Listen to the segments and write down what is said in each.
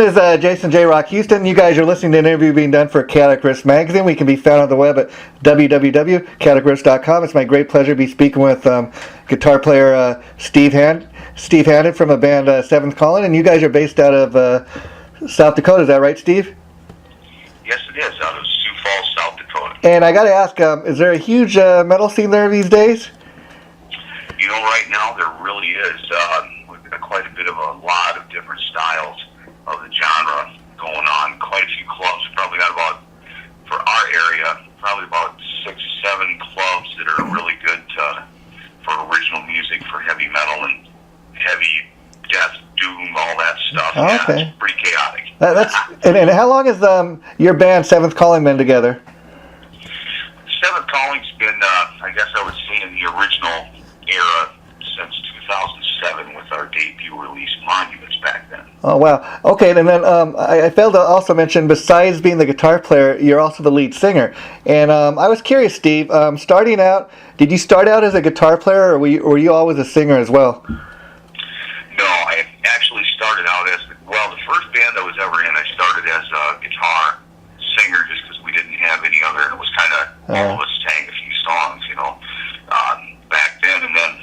is Jason JROCK Houston. You guys are listening to an interview being done for Guitarist magazine. We can be found on the web at www.guitarist.com. It's my great pleasure to be speaking with guitar player Steve Hannon from a band Seventh Calling, and you guys are based out of South Dakota. Is that right, Steve? Yes, it is, out of Sioux Falls, South Dakota. And I got to ask, is there a huge metal scene there these days? You know, right now there really is. We've got quite a bit of a lot of different styles of the genre going on. Quite a few clubs. We've probably got about, for our area, probably about 6 or 7 clubs that are really good for original music, for heavy metal and heavy death, doom, all that stuff. Oh, yeah, okay. It's pretty chaotic. And how long has your band Seventh Calling been together? Seventh Calling's been, I guess I would say, in the original era since 2007 with our debut release, Monuments, back then. Oh, wow. Okay, and then I failed to also mention, besides being the guitar player, you're also the lead singer. And I was curious, Steve, starting out, did you start out as a guitar player, or were you always a singer as well? No, I actually started out as, well, the first band I was ever in, I started as a guitar singer just because we didn't have any other, and it was kind of, all of us sang a few songs, you know, back then, and then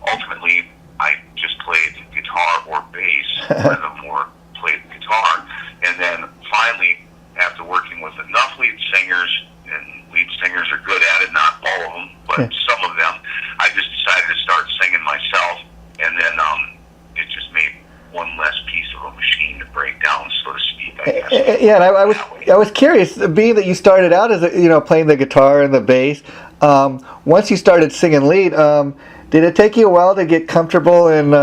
ultimately I just played guitar or bass, rhythm, or played guitar, and then finally, after working with enough lead singers, and lead singers are good at it, not all of them, but some of them, I just decided to start singing myself, and then it just made one less piece of a machine to break down, so to speak, I guess. Yeah, and I was curious, being that you started out as playing the guitar and the bass. Once you started singing lead, did it take you a while to get comfortable in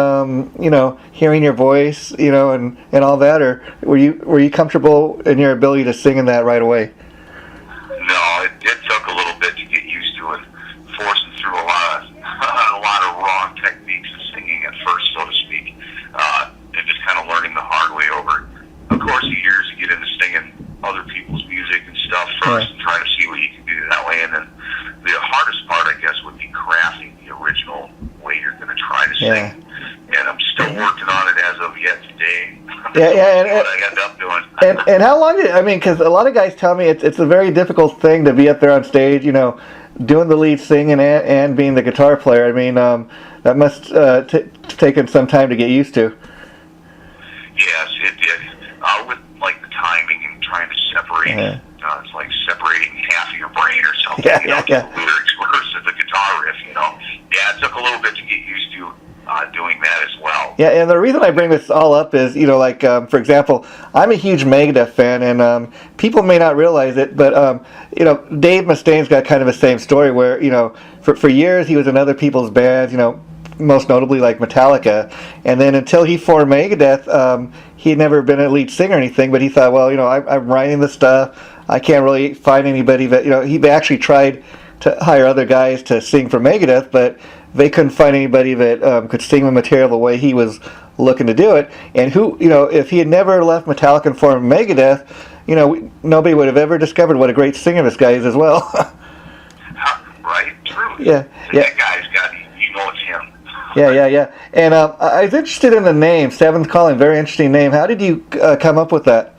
hearing your voice, and all that, or were you comfortable in your ability to sing in that right away? No, it took a little bit to get used to it, forcing through a lot of wrong techniques of singing at first, so to speak, and just kind of learning the hard way over a course of years to get into singing other people's music and stuff first, and trying to see what you can do that way, and then the hardest part, I guess, would be crafting the original way you're going to try to sing, and I'm still working on it as of yet today. And what I end up doing. and how long because a lot of guys tell me it's a very difficult thing to be up there on stage, doing the lead singing and being the guitar player. I mean, that must taken some time to get used to. Yes, it did. With like the timing and trying to separate, it's like separating half of your brain or something. The lyrics versus the guitar riff. Yeah, it took a little bit to get used to doing that as well. Yeah, and the reason I bring this all up is, for example, I'm a huge Megadeth fan, and people may not realize it, but Dave Mustaine's got kind of the same story where for years he was in other people's bands, most notably like Metallica, and then until he formed Megadeth, he had never been a lead singer or anything, but he thought, well, I'm writing this stuff, I can't really find anybody that, he actually tried to hire other guys to sing for Megadeth, but they couldn't find anybody that could sing the material the way he was looking to do it, and if he had never left Metallica and formed Megadeth, nobody would have ever discovered what a great singer this guy is as well. Right, true. Yeah. That guy's got, it's him. Yeah. And I was interested in the name, Seventh Calling, very interesting name. How did you come up with that?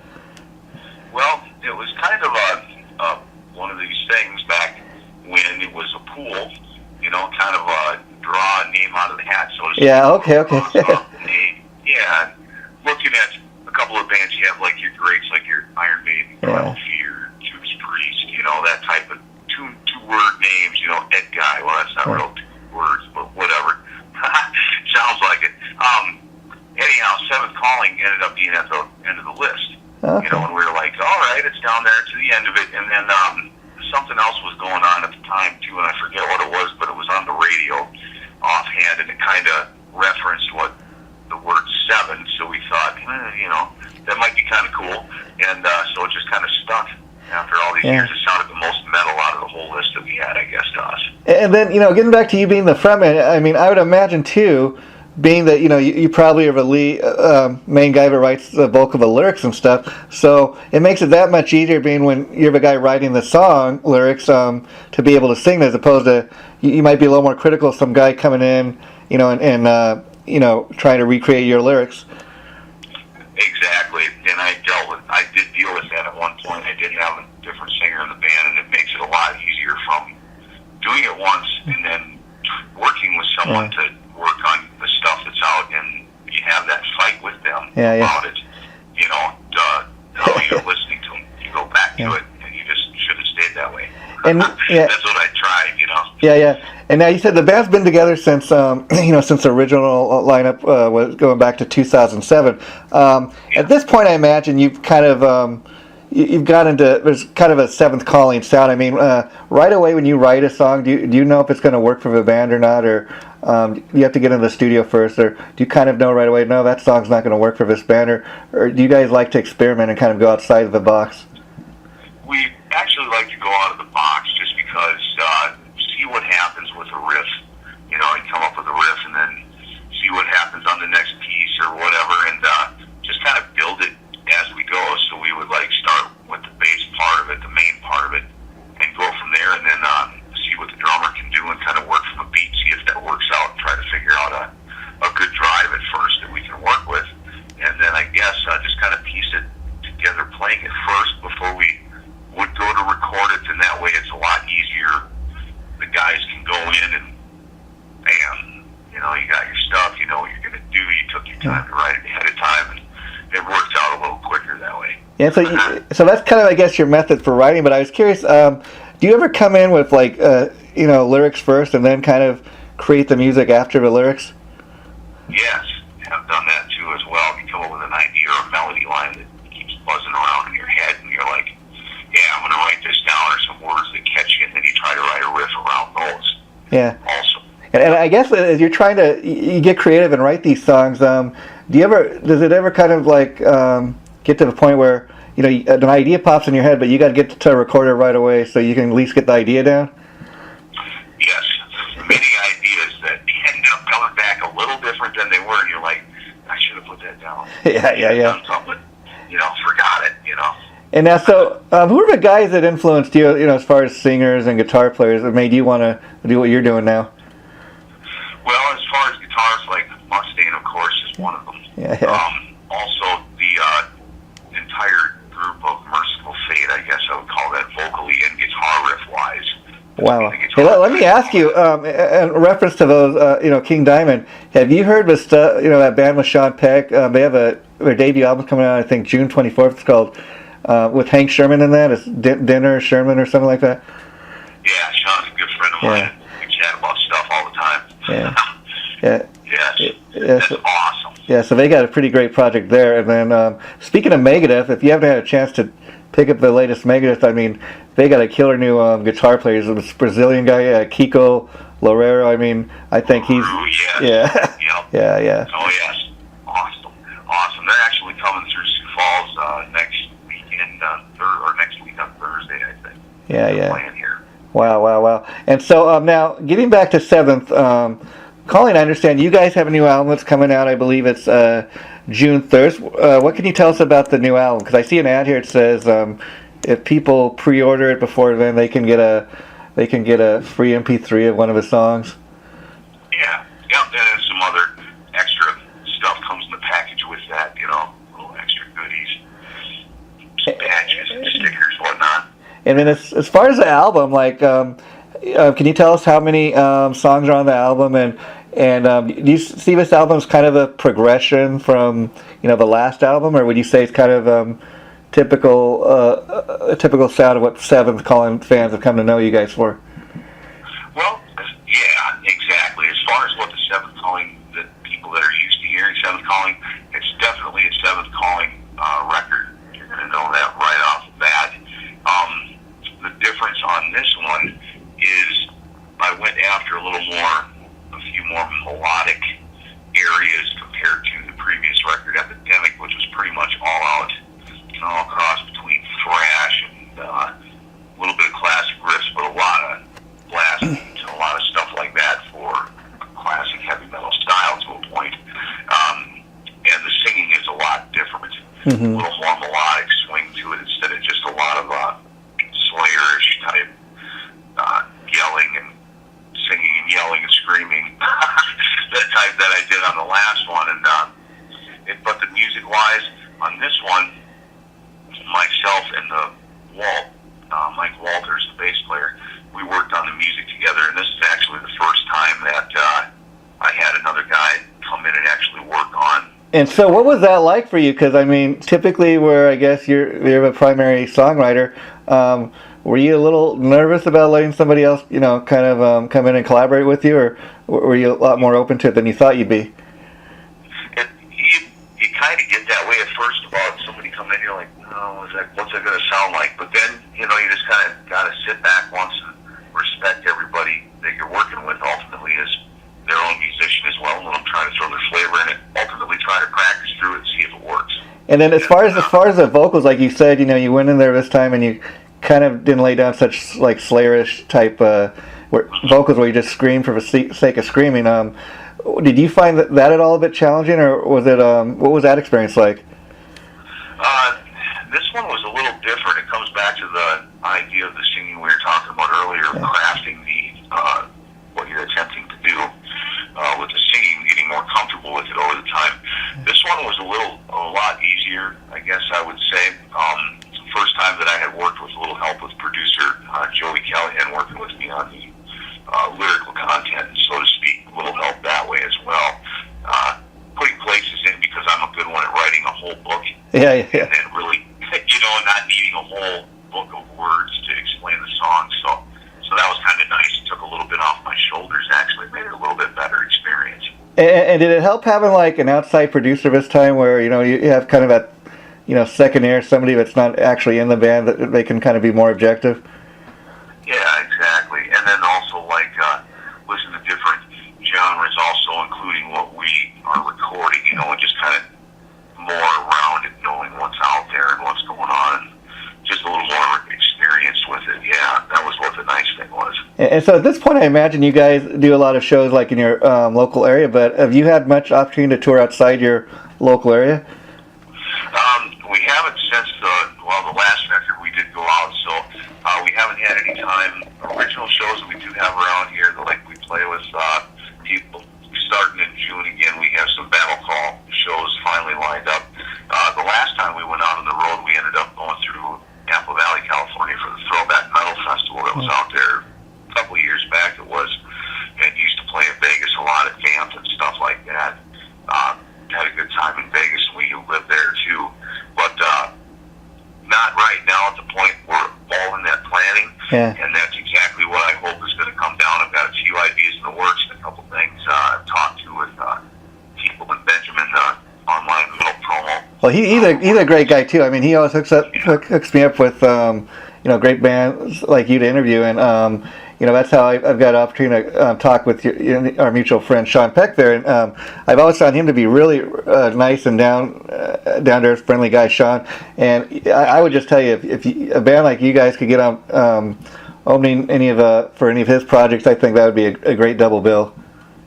Well, it was kind of one of these things back when it was a pool, kind of draw a name out of the hat, so to speak. Yeah, okay. Yeah, looking at a couple of bands you have, like your greats, like your Iron Maiden, Primal Fear, Judas Priest, that type of two-word names, Ed Guy. Well, that's not real 2 words, but whatever. Sounds like it. Anyhow, Seventh Calling ended up being at the end of the list. Okay. And we were like, all right, it's down there to the end of it. And then something else was going on at the time, too, and I forget what it was, but it was on the radio offhand, and it kind of referenced what the word 7, so we thought, that might be kind of cool. And so it just kind of stuck. After all these years, it sounded the most metal out of the whole list that we had, I guess, to us. And then, getting back to you being the frontman, I mean, I would imagine, too, being that, you probably are the lead, main guy that writes the bulk of the lyrics and stuff, so it makes it that much easier being when you're the guy writing the song lyrics to be able to sing, as opposed to, you might be a little more critical of some guy coming in, and trying to recreate your lyrics. exactly. And I did deal with that at one point. I did have a different singer in the band, and it makes it a lot easier from doing it once and then working with someone to work on the stuff that's out, and you have that fight with them about it. You know, how you're listening to them. You go back to it, and you just should have stayed that way. And that's what I tried, you know. Yeah. And now you said the band's been together since since the original lineup was going back to 2007. At this point, I imagine you've kind of you've got into there's kind of a seventh calling sound. I mean, right away when you write a song, do you know if it's going to work for the band or not, or you have to get in the studio first, or do you kind of know right away? No, that song's not going to work for this band, or do you guys like to experiment and kind of go outside of the box? We actually like to go out of the box just because see what happens with a riff. You know, you come up with a riff and then see what happens on the next piece or whatever, and just kind of build it as we go. So we would like start with the bass part of it, the main part of it, and go from there, and then see what the drummer can do and kind of work from a beat, see if that works out, and try to figure out a good drive at first that we can work with, and then I guess just kind of piece it together, playing it first before we would go to record it, and that way it's a lot easier. The guys can go in and bam, you know, you got your stuff, you know what you're going to do, you took your time to write it ahead of time, and it worked out a little quicker that way. Yeah, so that's kind of, I guess, your method for writing, but I was curious, do you ever come in with, like, lyrics first and then kind of create the music after the lyrics? Yes, I've done that too as well. You come up with an idea or a melody line that keeps buzzing around in your head, and you're like, yeah, I'm going to write this down, or some words that catch you, and then you try to write a riff around those. Yeah. Also. And I guess as you're trying to, you get creative and write these songs, does it ever kind of like get to the point where, you know, an idea pops in your head, but you got to get to a recorder right away so you can at least get the idea down? Yes. Many ideas that end up coming back a little different than they were, and you're like, I should have put that down. Yeah. Done something, you know, forgot it, you know. And now, so who are the guys that influenced you, you know, as far as singers and guitar players, that made you want to do what you're doing now? Well, as far as guitars, like Mustaine, of course, is one of them. Yeah. Also, the entire group of Merciful Fate, I guess I would call that, vocally and guitar riff-wise. Wow. Hey, let me ask you, in reference to those, King Diamond, have you heard the stuff, that band with Sean Peck? They have their debut album coming out, I think, June 24th. It's called, with Hank Sherman in that. It's Dinner Sherman or something like that. Yeah, Sean's a good friend of mine. We chat about stuff all the time. Yeah. Yes. That's awesome. Yeah, so they got a pretty great project there. And then, speaking of Megadeth, if you haven't had a chance to pick up the latest Megadeth, I mean, they got a killer new guitar player. This Brazilian guy, Kiko Loureiro. I mean, I think he's... Yeah. Yeah. Oh, yes. Awesome. They're actually coming through Sioux Falls next weekend, or next week on Thursday, I think. Yeah. Playing here. Wow. And so now, getting back to Seventh, Colleen, I understand you guys have a new album that's coming out. I believe it's June 3rd. What can you tell us about the new album? Because I see an ad here. It says if people pre-order it before then, they can get a free MP3 of one of his songs. Yeah. And some other extra stuff comes in the package with that. Little extra goodies, some badges, and stickers, whatnot. And then as far as the album, like, can you tell us how many songs are on the album, and do you see this album as kind of a progression from the last album, or would you say it's kind of a typical sound of what Seventh Calling fans have come to know you guys for? Well, yeah, exactly. As far as what the Seventh Calling, the people that are used to hearing Seventh Calling, it's definitely a Seventh Calling record. You're going to know that right off the bat. The difference on this one is I went after a few more melodic areas compared to the previous record, Epidemic, which was pretty much all cross between thrash and a little bit of classic riffs, but a lot of blast beats and a lot of stuff like that for a classic heavy metal style to a point. And the singing is a lot different. Mm-hmm. A little more melodic swing to it instead of just a lot of Slayer-ish type yelling and singing and yelling and screaming that type that I did on the last one. And but the music-wise, myself and Mike Walters, the bass player, we worked on the music together, and this is actually the first time that I had another guy come in and actually work on. And so, what was that like for you? Because I mean, typically, where I guess you're a primary songwriter, were you a little nervous about letting somebody else, kind of come in and collaborate with you, or were you a lot more open to it than you thought you'd be? You kind of get that way at first about somebody coming in, you're like, no, what's that going to sound like? But then, you just kind of got to sit back once and respect everybody that you're working with ultimately as their own musician as well, and let them try to throw their flavor in it, ultimately try to practice through it and see if it works. And then as far as the vocals, like you said, you went in there this time and you kind of didn't lay down such like Slayer-ish type vocals where you just scream for the sake of screaming. Did you find that at all a bit challenging, or was it what was that experience like? This one was a little different. It comes back to the idea of the singing we were talking about earlier, crafting what you're attempting to do with the singing, getting more comfortable with it over the time. This one was a lot easier, I guess I would say. It's the first time that I had worked with a little help with producer Joey Callahan working with me on the lyrical content, so to speak, a little help that way as well. Putting places in because I'm a good one at writing a whole book. Yeah. And then really, not needing a whole book of words to explain the song. So that was kind of nice. It took a little bit off my shoulders, actually. Made it a little bit better experience. And did it help having like an outside producer this time where, you have kind of that, second ear, somebody that's not actually in the band, that they can kind of be more objective? Yeah, exactly. And then also listen to different genres also, including what we are recording, and just kind of more around it, knowing what's out there and what's going on, and just a little more experience with it. Yeah, that was what the nice thing was. And so at this point, I imagine you guys do a lot of shows like in your local area, but have you had much opportunity to tour outside your local area? We haven't since the last record we did go out, so we haven't had any time. Original shows that we do have around here, we play with people starting in June again. We have some Battle Call shows finally lined up. The last time we went out on the road, we ended up going through Apple Valley, California for the Throwback Metal Festival that was out there a couple of years back. It was, and used to play in Vegas a lot at Vamp and stuff like that. Had a good time in Vegas. We lived there too, but not right now at the point we're all in that planning. Yeah. And that's exactly what I hope is going to come down. I've got a few ideas in the works and a couple things I've talked to with people and Benjamin, online metal promo. Well, he's a great guy too. I mean, he always hooks me up with great bands like you to interview, and that's how I've got an opportunity to talk with our mutual friend Sean Peck there, and I've always found him to be really nice and down to earth, friendly guy, Sean. And I would just tell you, if a band like you guys could get on opening for any of his projects, I think that would be a great double bill.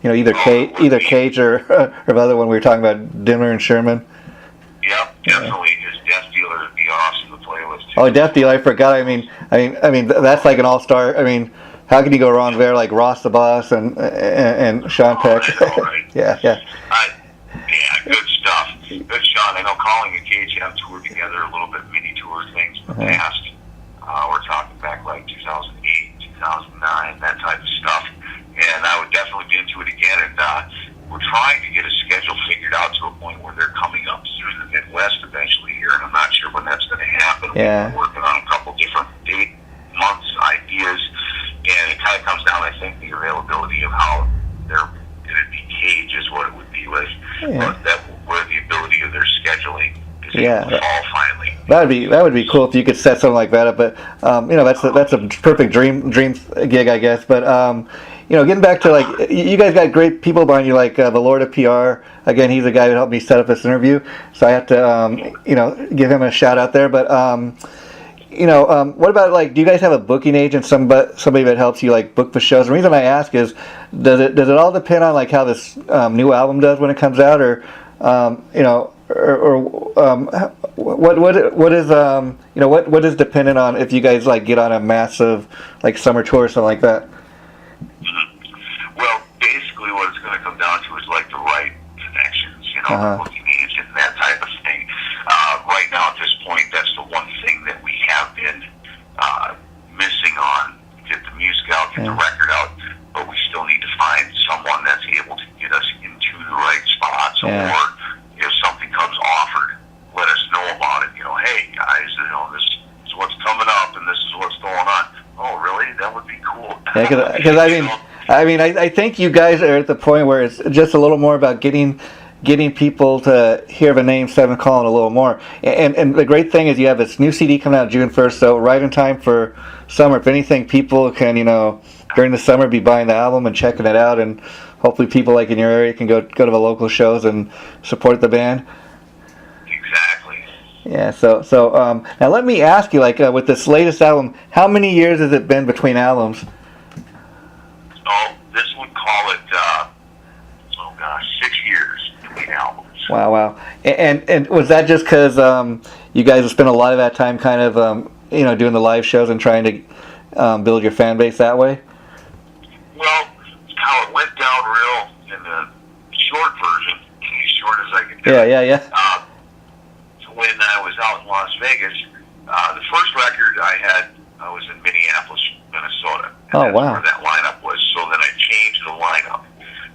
Either Cage or the other one we were talking about, Dimmer and Sherman. Yep, definitely. His Death Dealer would be awesome to play with too. Oh, Death Dealer! I forgot. I mean, that's like an all-star. I mean, how can you go wrong there? Like Ross the Boss and Sean Peck. I know, right? Yeah. Yeah, good stuff. Good, Sean. I know Calling and Cage have toured together a little bit, mini tour things in the past. We're talking back like 2008, 2009, that type of stuff. And I would definitely be into it again. And we're trying to get a schedule figured out to a point where they're coming up through the Midwest eventually here, and I'm not sure when that's going to happen. Yeah. We're working on a couple different date, months, ideas, and it kind of comes down, I think, the availability of how they're going to be Cage is what it would be with, where the ability of their scheduling is able to fall finally. That would be cool if you could set something like that up. But that's a perfect dream gig, I guess. But getting back to you guys got great people behind you, like the Lord of PR. Again, he's the guy who helped me set up this interview, so I have to give him a shout out there. But what about do you guys have a booking agent, somebody that helps you book the shows? The reason I ask is, does it all depend on how this new album does when it comes out, or what is dependent on if you guys get on a massive summer tour or something like that? Well, basically what it's going to come down to is the right connections, the booking agent and that type of thing. Right now at this point, that's the one thing that Yeah, because I think you guys are at the point where it's just a little more about getting people to hear the name Seven Colin a little more. And the great thing is you have this new CD coming out June 1st, so right in time for summer. If anything, people can, during the summer be buying the album and checking it out, and hopefully people like in your area can go to the local shows and support the band. Exactly. Yeah, so now let me ask you, with this latest album, how many years has it been between albums? Oh, this would call it, 6 years between albums. Wow. And was that just because you guys have spent a lot of that time kind of, doing the live shows and trying to build your fan base that way? Well, how it went down real in the short version, as short as I can do. Yeah. When I was out in Las Vegas, the first record I was in Minneapolis, Minnesota. And Oh, wow. That's where that lineup was. So then I changed the lineup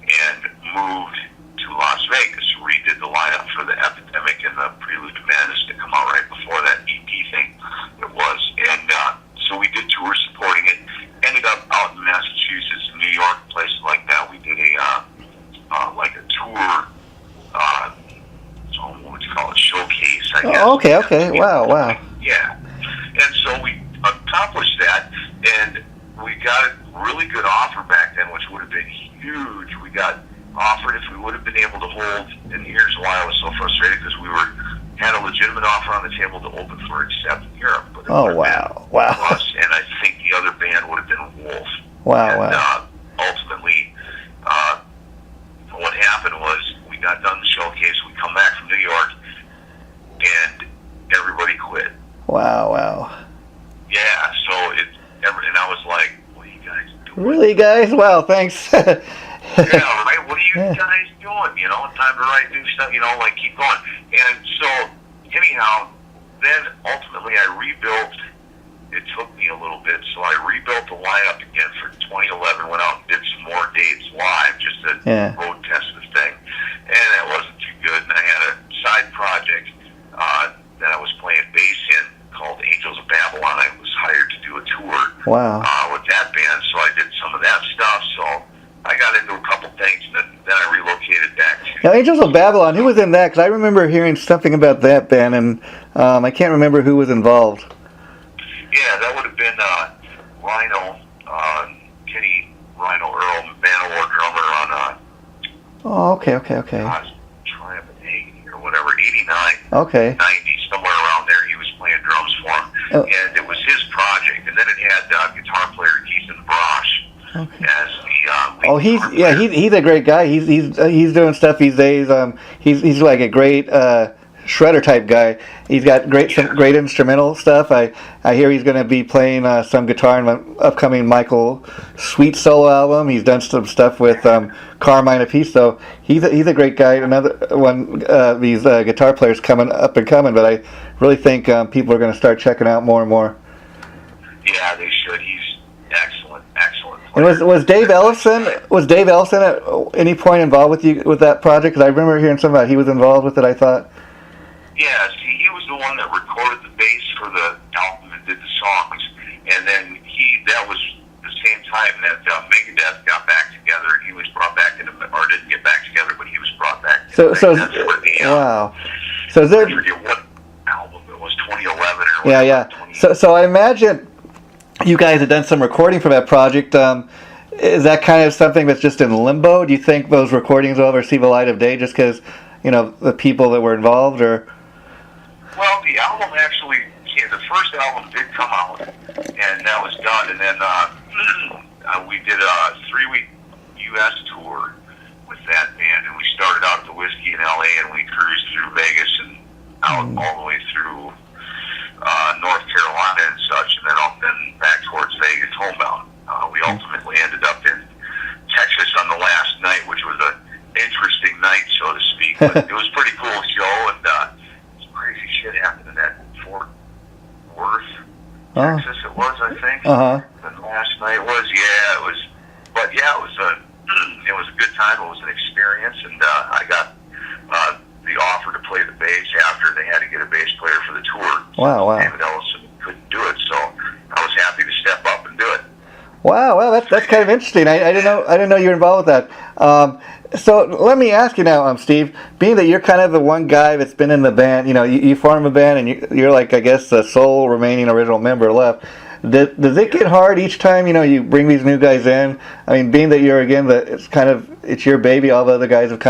and moved to Las Vegas, redid the lineup for the Epidemic and the Prelude to Madness to come out right before that EP thing it was. And so we did tours supporting it. Ended up out in Massachusetts and New York, places like that. We did a tour, what would you call it, showcase, I guess. Oh, okay. Wow. Yeah. And so we accomplished that, and we got a really good offer back then, which would have been huge. We got offered if we would have been able to hold, and here's why I was so frustrated, because we had a legitimate offer on the table to open for Accept in Europe. But Wow. Us, and I think the other band would have been Wolf. Wow. Ultimately, what happened was we got done the showcase, we come back from New York, and everybody quit. Wow. Yeah, so and I was like, what are you guys doing? Really, guys? Wow, thanks. Yeah, right? What are you guys doing? Time to write new stuff, keep going. And so, anyhow, then ultimately I rebuilt. It took me a little bit, so I rebuilt the lineup again for 2011, went out and did some more dates live, just to road test the thing. And that wasn't too good, and I had a side project that I was playing bass in called Angels of Babylon. I was hired to do a tour with that band, so I did some of that stuff. So I got into a couple things, and then I relocated back to... Now, Angels of Babylon, who was in that? Because I remember hearing something about that band, and I can't remember who was involved. Yeah, that would have been Rhino, Kenny Rhino Earl, Manowar drummer on... Oh, okay. Triumph and Agony or whatever, 89, Okay. 90, somewhere around there. He was playing drums for him, and it was his project. And then it had guitar player Ethan Brosh as the lead he's a great guy. He's doing stuff these days. He's like a great shredder type guy. He's got some great instrumental stuff. I hear he's going to be playing some guitar in my upcoming Michael Sweet solo album. He's done some stuff with Carmine Appice, so he's a great guy. Another one, these guitar players coming, but I really think people are going to start checking out more and more. Yeah, they should. He's excellent. And was Dave Ellefson at any point involved with that project? Because I remember hearing something about he was involved with it, I thought. Yeah, see, he was the one that recorded the bass for the album and did the songs, and then that was the same time that Megadeth got back together, and he was brought back into, or didn't get back together, but he was brought back. Wow. So is there? I forget what album it was, 2011 or whatever. Yeah. So I imagine you guys have done some recording for that project. Is that kind of something that's just in limbo? Do you think those recordings will ever see the light of day just because, the people that were involved, or? Well, the album actually the first album did come out, and that was done, and then we did a 3-week U.S. tour with that band, and we started out at the Whiskey in L.A., and we cruised through Vegas and out all the way through North Carolina and such, and then back towards Vegas homebound. We ultimately ended up in Texas on the last night, which was an interesting night, so to speak, but it was a pretty cool show, and some crazy shit happened in that Fort Worth, Texas it was, I think. The last night was, it was a good time. It was an experience, and I got the offer to play the bass after they had to get a bass player for the tour. Wow. David Ellison couldn't do it, so I was happy to step up and do it. Wow, well, that's kind of interesting. I didn't know you were involved with that. So let me ask you now, Steve. Being that you're kind of the one guy that's been in the band, you form a band and you're like, I guess, the sole remaining original member left. Does it get hard each time you bring these new guys in? I mean, being that you're again it's your baby. All the other guys that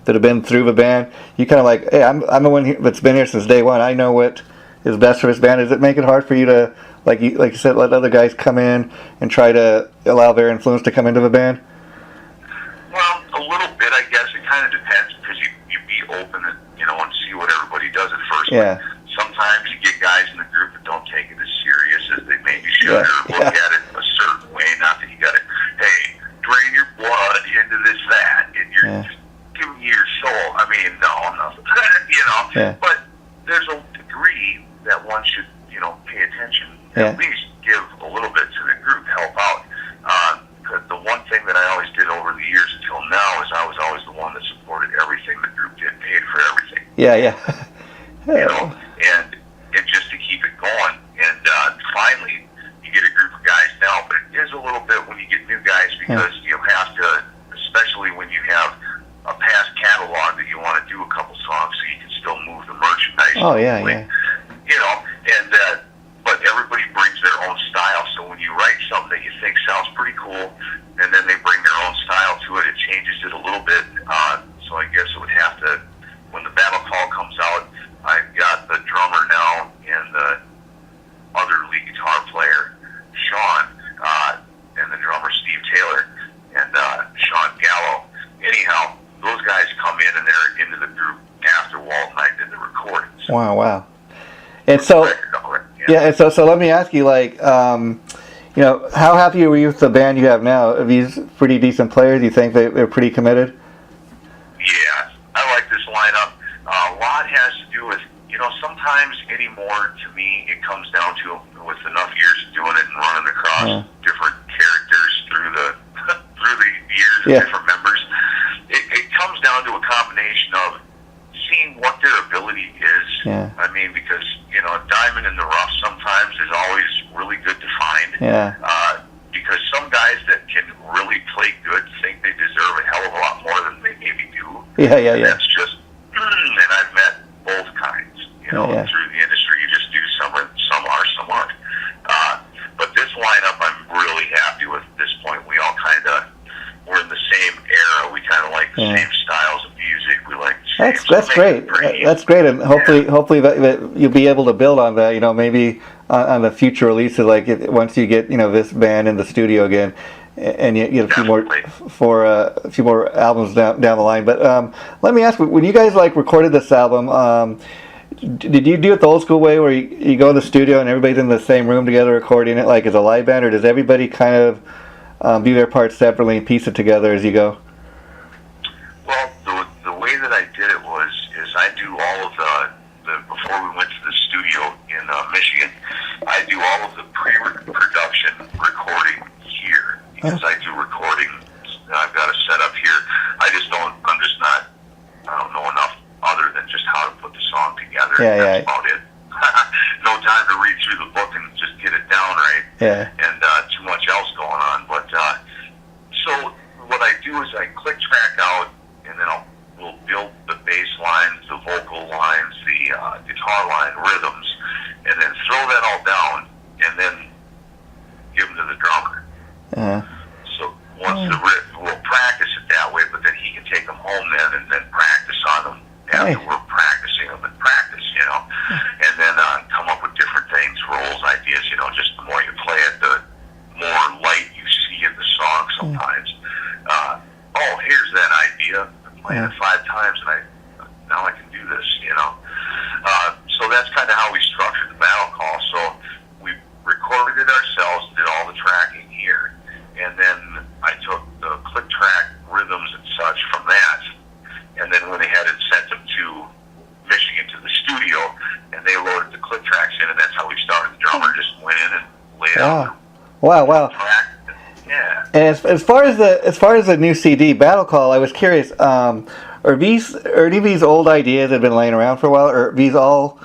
have been through the band. You kind of like, hey, I'm the one that's been here since day one. I know what is best for this band. Does it make it hard for you to like you said, let other guys come in and try to allow their influence to come into the band? Well, a little bit, I guess. It kind of depends because you be open and and see what everybody does at first. Yeah. But sometimes you get guys in the group that don't take it as serious as they maybe should, or look at it a certain way. Not that you got to, hey, drain your blood into this vat, and you're just giving you your soul. I mean, no. Yeah. But there's a degree that one should, pay attention. At least give a little bit to the group, help out. Because the one thing that I always did over the years until now is I was always the one that supported everything the group did, paid for everything. Yeah. And just to keep it going. And finally, you get a group of guys now, but it is a little bit when you get new guys because you have to, especially when you have a past catalog that you want to do a couple songs so you can still move the merchandise. Oh, yeah. But everybody brings their own style, so when you write something that you think sounds pretty cool, and then they bring their own style to it, it changes it a little bit. So I guess it would have to, when the battle call comes out, I've got the drummer now and the other lead guitar player, Sean, and the drummer, Steve Taylor, and Sean Gallo. Anyhow, those guys come in and they're into the group after Walt and I did the recordings. Wow. And so, so let me ask you, how happy are you with the band you have now? Are these pretty decent players? Do you think they're pretty committed? Yeah, I like this lineup. A lot has to do with, sometimes anymore, to me, it comes down to, with enough years of doing it and running across different characters through the years of different members, it comes down to a combination of seeing what their ability is. Yeah. I mean, because, a diamond in the rough sometimes is always really good to find. Yeah. Because some guys that can really play good think they deserve a hell of a lot more than they maybe do. Yeah. And that's just, and I've met both kinds, through the industry. You just do some are, some aren't. But this lineup I'm really happy with at this point. We all we're in the same era. We kind of like the same styles of music. We like the same. That's great. That's great, and hopefully that you'll be able to build on that. Maybe on the future releases, once you get this band in the studio again, and you get a few more albums down the line. But let me ask, when you guys recorded this album, did you do it the old school way, where you go in the studio and everybody's in the same room together recording it, like as a live band, or does everybody kind of do their parts separately and piece it together as you go? Well, the way that I did it is I do all of the before we went to the studio in Michigan, I do all of the pre-production recording here because I do recording. I've got a setup here. I don't know enough other than just how to put the song together. That's about it. No time to read through the book and just get it down right. Yeah. And too much else going on. But so what I do is I click track out, and then we'll build the bass lines, the vocal lines, the guitar line rhythms, and then throw that all down, and then give them to the drummer. So once we'll practice it that way, but then he can take them home then and then practice on them after we're practicing them and practice, and then come up with different things, roles, ideas, just the more you play it, the more light you see in the song sometimes. Here's that idea. I'm playing it 5 times and now I can do this, So that's kind of how we structured the battle call. So we recorded it ourselves, did all the tracking here, and then I took the click track rhythms and such from that, and then went ahead and sent them to Michigan to the studio, and they loaded the click tracks in, and that's how we started. The drummer just went in and laid out. Wow. Track. Yeah. And as far as the new CD Battle Call, I was curious. Are any of these old ideas that have been laying around for a while, or are these all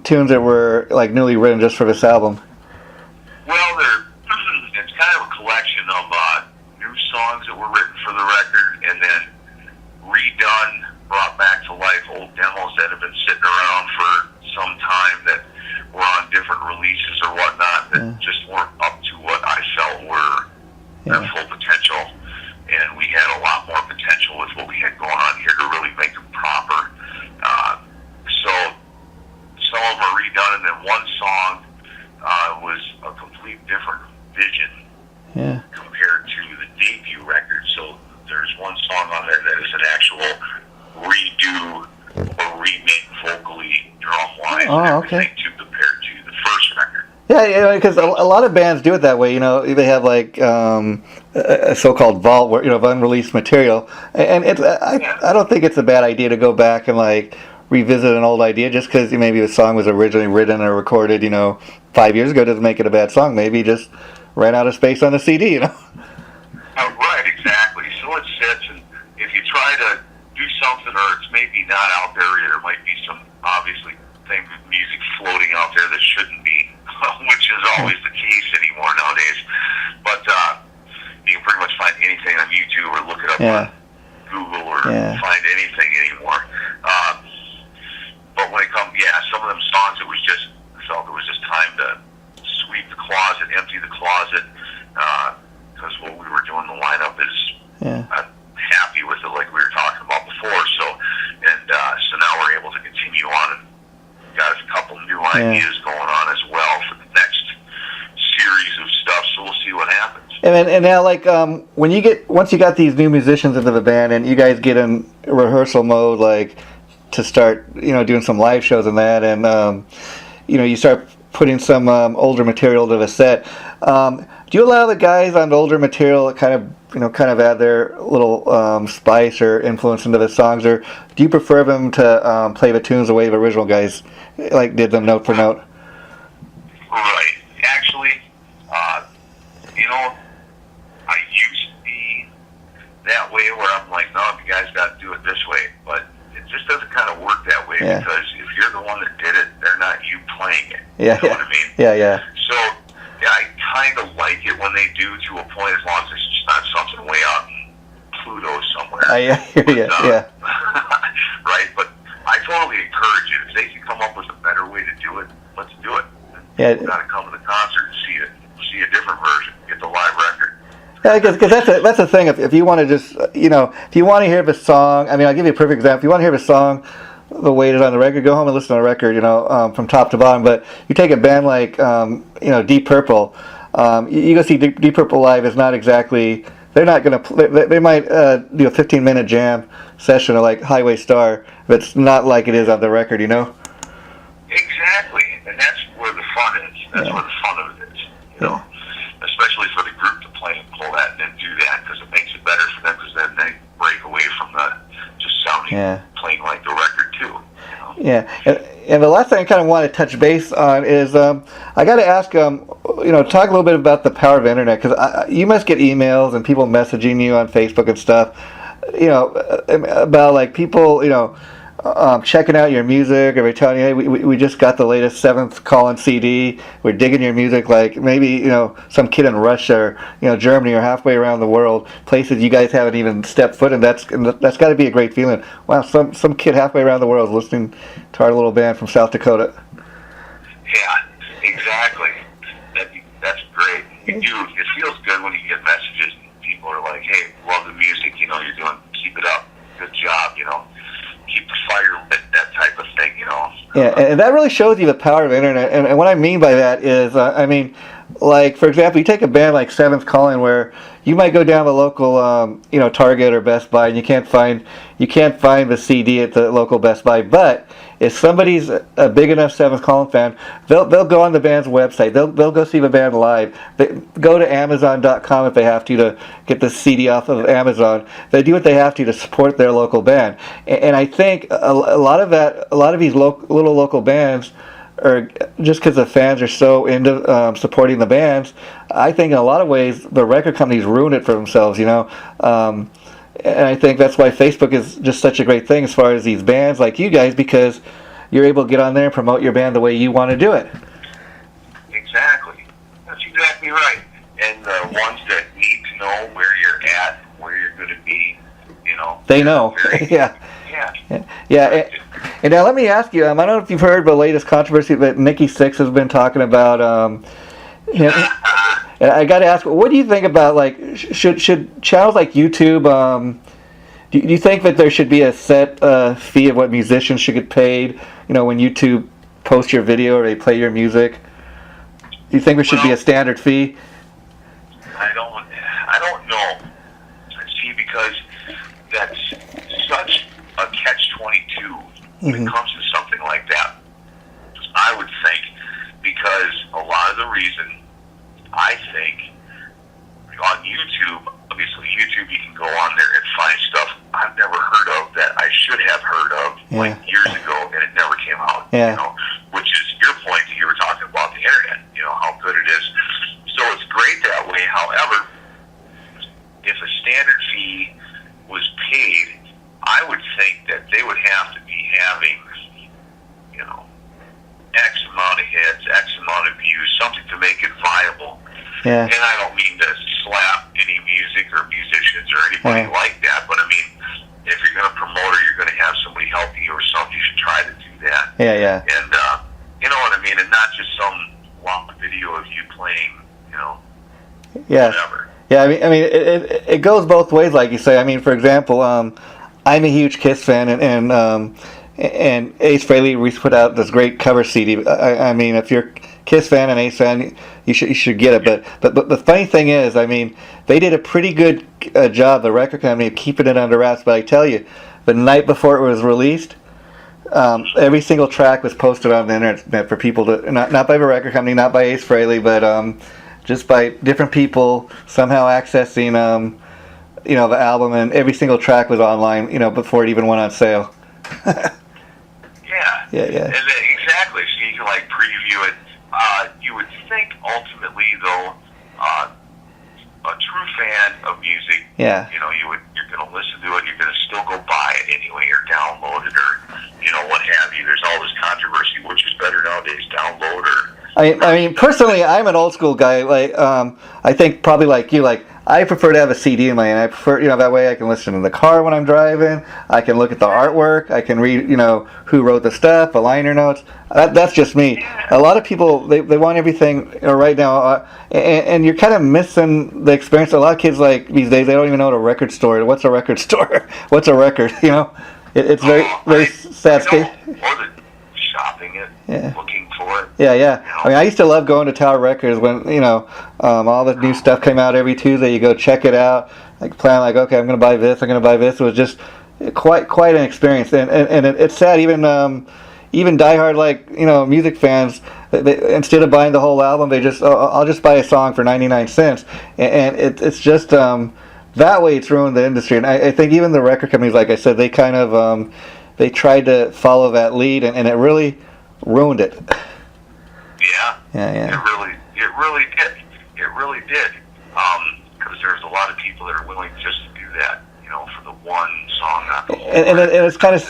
tunes that were newly written just for this album? Well, it's that have been sitting around for some time that were on different releases or whatnot that just weren't up to what I felt were their full potential. And we had a lot more potential with what we had going on here to really make them proper. So some of them are redone, and then one song was a complete different vision compared to the debut record. So there's one song on there that is an actual redo or remake vocally, drum-wise, and everything compared to the first record. Yeah, because a lot of bands do it that way. You know, they have like a so-called vault, where, you know, of unreleased material, and I don't think it's a bad idea to go back and like revisit an old idea just because maybe a song was originally written or recorded, 5 years ago doesn't make it a bad song. Maybe it just ran out of space on the CD, Right, exactly. So it sits, and if you try to do something or it's maybe not out there, there might be some obviously things with music floating out there that shouldn't be, which is always the case anymore nowadays. But you can pretty much find anything on YouTube or look it up on Google or find anything anymore. But when it comes, some of them songs, I felt it was just time to sweep the closet, empty the closet, because what we were doing, the lineup is, I'm happy with it like we were talking about before. So now we're able to continue on and got a couple new ideas going on as well for the next series of stuff. So we'll see what happens. And now, like, once you got these new musicians into the band and you guys get in rehearsal mode, like, to start, doing some live shows and that, and you start putting some older material to the set. Do you allow the guys on the older material kind of add their little spice or influence into the songs, or do you prefer them to play the tunes the way the original guys like did them note for note? Right. Actually, I used to be that way where I'm like, no, you guys got to do it this way, but it just doesn't kind of work that way because if you're the one that did it, they're not you playing it. You know what I mean? Yeah. So, I kind of like it when they do to a point, as long as it's just not something way out in Pluto somewhere. Right? But I totally encourage it. If they can come up with a better way to do it, let's do it. You've got to come to the concert and see a different version, get the live record. Yeah, because that's the thing. If you want to just, if you want to hear the song, I mean, I'll give you a perfect example. If you want to hear the song the way it is on the record, go home and listen to the record, from top to bottom. But you take a band like, Deep Purple, you go see Deep Purple live is not exactly, they're not going to, they might do a 15-minute jam session or like Highway Star, but it's not like it is on the record, Exactly, and that's where the fun is. That's where the fun of it is, especially for the group to play and pull that and then do that, because it makes it better for them, because then they break away from the just sounding, playing like the record too. Yeah, and the last thing I kind of want to touch base on is I got to ask, talk a little bit about the power of the internet, because you must get emails and people messaging you on Facebook and stuff, about like people, checking out your music, or they're telling you, hey, we just got the latest 7th Colin CD, we're digging your music, like maybe, some kid in Russia or, Germany or halfway around the world, places you guys haven't even stepped foot in. That's got to be a great feeling. Wow, some kid halfway around the world is listening to our little band from South Dakota. Yeah, exactly. That's great. It feels good when you get messages and people are like, hey, love the music, you're doing, keep it up, good job, keep the fire lit, that type of thing, Yeah, and that really shows you the power of the internet. And what I mean by that is, like, for example, you take a band like 7th Colin, where you might go down the local, Target or Best Buy, and you can't find the CD at the local Best Buy. But if somebody's a big enough 7th Colin fan, they'll go on the band's website. They'll go see the band live. They go to Amazon.com if they have to get the CD off of Amazon. They do what they have to support their local band. And I think a lot of these little local bands, or just because the fans are so into supporting the bands, I think in a lot of ways the record companies ruin it for themselves, and I think that's why Facebook is just such a great thing as far as these bands like you guys, because you're able to get on there and promote your band the way you want to do it. Exactly. That's exactly right. And the ones that need to know where you're at, where you're going to be, They know. Yeah. And now let me ask you, I don't know if you've heard the latest controversy that Nikki Sixx has been talking about. Him, and I got to ask, what do you think about, like, should channels like YouTube, do you think that there should be a set fee of what musicians should get paid, when YouTube posts your video or they play your music? Do you think there should be a standard fee? I don't know. See, because that's such a catch-22 when it comes to something like that. I would think, because a lot of the reason, I think, on YouTube, obviously YouTube, you can go on there and find stuff I've never heard of that I should have heard of like years ago, and it never came out. Which is your point that you were talking about the internet, how good it is. So it's great that way. However, if a standard fee was paid, I would think that they would have to be having, X amount of hits, X amount of views, something to make it viable. And I don't mean to slap any music or musicians or anybody like that, but I mean, if you're going to promote or you're going to have somebody help you or something, you should try to do that. And you know what I mean? And not just some long video of you playing, whatever. I mean, it goes both ways, like you say. I mean, for example, I'm a huge Kiss fan, and Ace Frehley put out this great cover CD. I mean, if you're a Kiss fan and Ace fan, you should get it. But the funny thing is, I mean, they did a pretty good job, the record company, of keeping it under wraps. But I tell you, the night before it was released, every single track was posted on the internet for people to, not by the record company, not by Ace Frehley, but just by different people somehow accessing the album, and every single track was online, before it even went on sale. And exactly. So you can like preview it. You would think ultimately, though, a true fan of music, you're going to listen to it. You're going to still go buy it anyway, or download it, or what have you. There's all this controversy, which is better nowadays, download or. I mean, personally, I'm an old school guy. Like, I think probably like you. Like, I prefer to have a CD in my hand. I prefer, that way I can listen in the car when I'm driving. I can look at the artwork. I can read, who wrote the stuff, the liner notes. That's just me. A lot of people, they want everything right now, and you're kind of missing the experience. A lot of kids, like, these days, they don't even know what a record store is. What's a record store? What's a record? It's very sad state. Or the shopping it, looking for it. I mean, I used to love going to Tower Records when, all the new stuff came out every Tuesday. You go check it out, like plan, like, okay, I'm going to buy this, I'm going to buy this. It was just quite an experience. And it's sad, even diehard, like, music fans, they, instead of buying the whole album, they just, I'll just buy a song for 99 cents. And it's just, that way it's ruined the industry. And I think even the record companies, like I said, they kind of, they tried to follow that lead, and it really ruined it. It really did. Because there's a lot of people that are willing just to do that, for the one song. Not the whole and it's kind of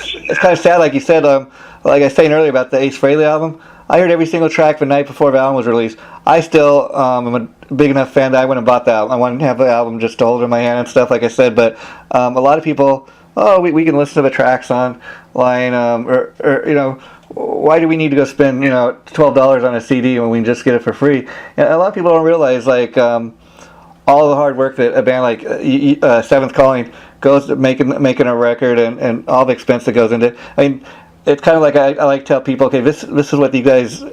sad, like you said. Like I was saying earlier about the Ace Frehley album, I heard every single track the night before the album was released. I still am a big enough fan that I went and bought the album. I wanted to have the album just to hold it in my hand and stuff, like I said. But a lot of people, we can listen to the tracks online, or why do we need to go spend $12 on a CD when we can just get it for free? And a lot of people don't realize, like, all the hard work that a band like Seventh Calling goes to making a record, and all the expense that goes into it. I mean, it's kind of like I like to tell people, okay, this is what you guys,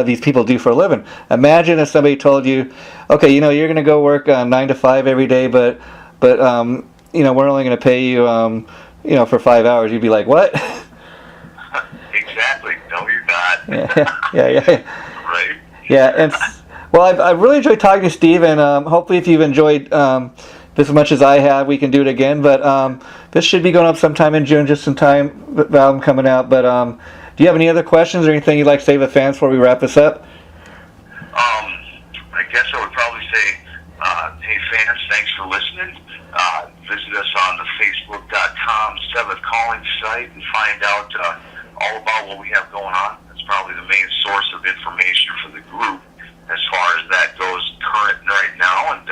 these people do for a living. Imagine if somebody told you, okay, you're going to go work 9 to 5 every day, but we're only going to pay you, for 5 hours. You'd be like, what? Exactly. No, you're not. Right. Yeah, and well, I've really enjoyed talking to Steve, and hopefully, if you've enjoyed this as much as I have, we can do it again. But this should be going up sometime in June, just in time, the album coming out. But do you have any other questions or anything you'd like to say to the fans before we wrap this up? I guess I would probably say, hey fans, thanks for listening. Visit us on the Facebook.com Seventh Calling site and find out all about what we have going on. That's probably the main source of information for the group as far as that goes current right now. And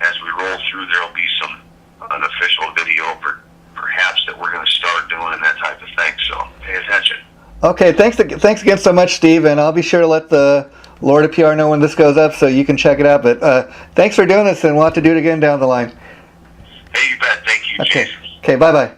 as we roll through, there will be some unofficial video perhaps that we're going to start doing and that type of thing. So pay attention. Okay, thanks again so much, Steve, and I'll be sure to let the Lord of PR know when this goes up so you can check it out. But thanks for doing this, and we'll have to do it again down the line. Hey, you bet. Thank you, Okay. Jason. Okay, bye-bye.